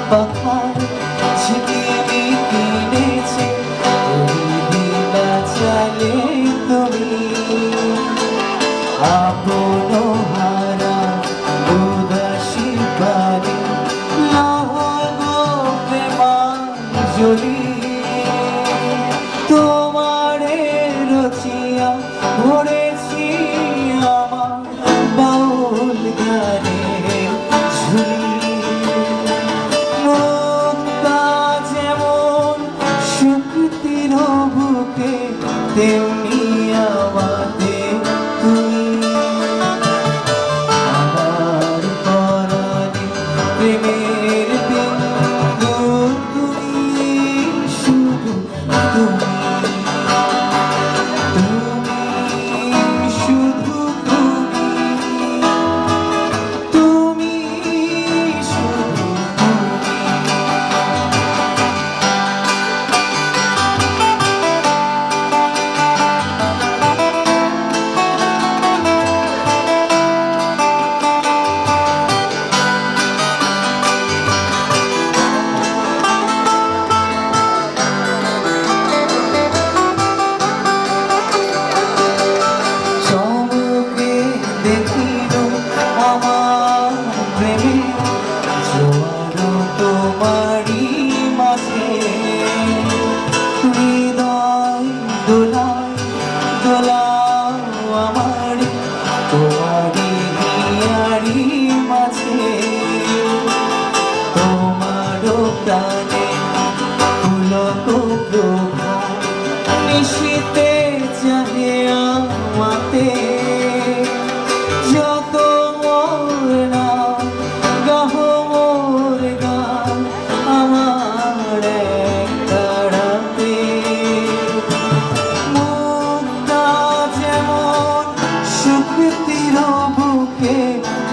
পাখার ঝিকিমি কিনেছে দিনা চালে তুমি আপন হারা উদাসী বাড়ি লাগো প্রেমাঞ্জলি তোমারে রচিয়া ভরেছি আমার বাউল গানের ঝুলি মুক্তা যেমন শক্তির বুকে তেমনি আমাদের তুমি আমার পরাণে প্রেমের বিন্দু তুমি শুধু তুমি শুধু তুমি শুধু চমকে দেখিল আমার প্রেমে জোয়ার তোমারই মাঝে হৃদয় দোলায় দোলাও আমার তোমারই হিয়ারি মাঝে তোমারও প্রাণে পুলক প্রভা নিশীতে চাহে আমাতে যত মোর নাম গাহ মোর গান আমার এক তাড়াতে মুক্তা যেমন শক্তির বুকে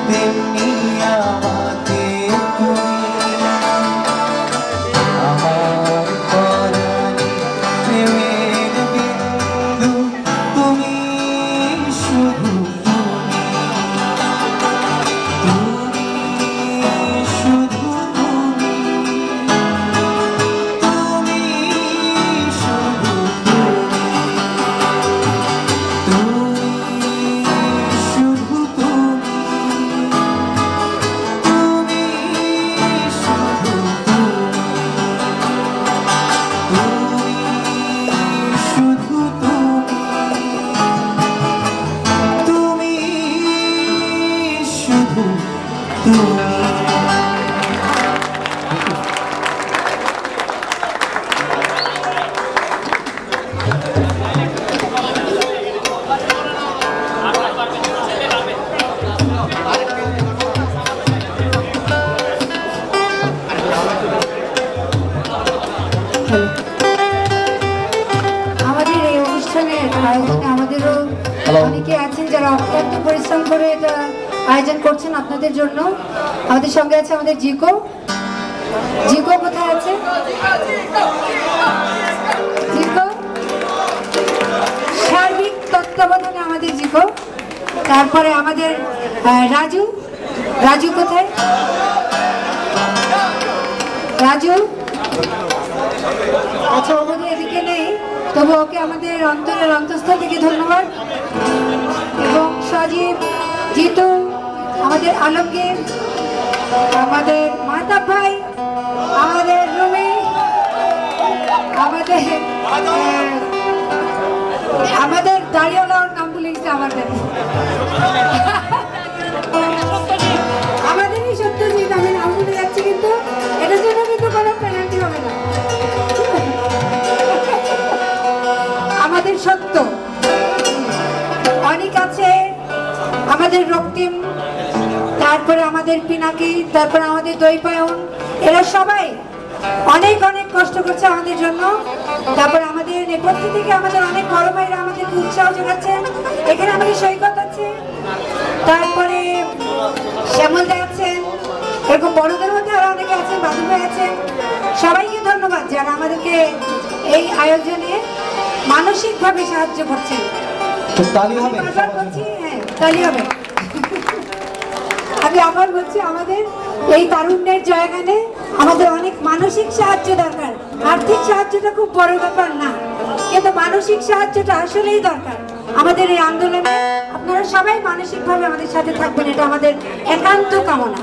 তেমনি আমাদের তুমি আমার পরাণে প্রেমের বিন্দু তুমি শুধু তুমি শুধু তুমি শুধু তুমি শুধু তুমি শুধু শুধু তুমি শুধু তুমি আমাদের এই অনুষ্ঠানের আয়োজনে আমাদেরও অনেকে আছেন যারা অত্যন্ত পরিশ্রম করে এটা আয়োজন করছেন আপনাদের জন্য। আমাদের সঙ্গে আছে আমাদের জিকো। জিকো কোথায় আছে? জিকো সার্বিক তত্ত্বাবধানে আমাদের জিকো। তারপরে আমাদের রাজু। রাজু কোথায়? রাজু আচ্ছা, আমাদের এদিকে নেই, তবু ওকে আমাদের অন্তরের অন্তঃস্থল থেকে ধন্যবাদ। এবং সজীব, জিতু, আমাদের আলমগীর, আমাদের মাতা ভাই, আমাদের রুমি, আমাদের দাঁড়িয়েওয়ালার নাম ভুলে গেছে আমাদের আমাদেরই সত্যজিৎ, আমি নাম ভুলে যাচ্ছি, কিন্তু এটার জন্য কিন্তু কোনো পেনাল্টি হবে না। আমাদের সত্য অনেক আছে, আমাদের রক্তিম, তারপরে আমাদের পিনাকি, তারপরে আমাদের দৈপায়ন, এরা সবাই অনেক অনেক কষ্ট করছে আমাদের জন্য। তারপরে আমাদের নেপথ্য থেকে আমাদের অনেক বড় ভাইরা আমাদেরকে উৎসাহ যোগাচ্ছেন। এখানে আমাদের সৈকত আছে, তারপরে শ্যামল দা আছেন, এরকম বড়দের মধ্যে আরো অনেকে আছেন, বাদু ভাই আছেন। সবাইকে ধন্যবাদ যারা আমাদেরকে এই আয়োজনে মানসিকভাবে সাহায্য করছেন। তালি হবে, হ্যাঁ তালি হবে। আমি আবার বলছি, আমাদের এই তারুণ্যের জয়গানে আমাদের অনেক মানসিক সাহায্য দরকার। আর্থিক সাহায্যটা খুব বড় ব্যাপার না, কিন্তু মানসিক সাহায্যটা আসলেই দরকার। আমাদের এই আন্দোলনে আপনারা সবাই মানসিকভাবে আমাদের সাথে থাকবেন, এটা আমাদের একান্ত কামনা।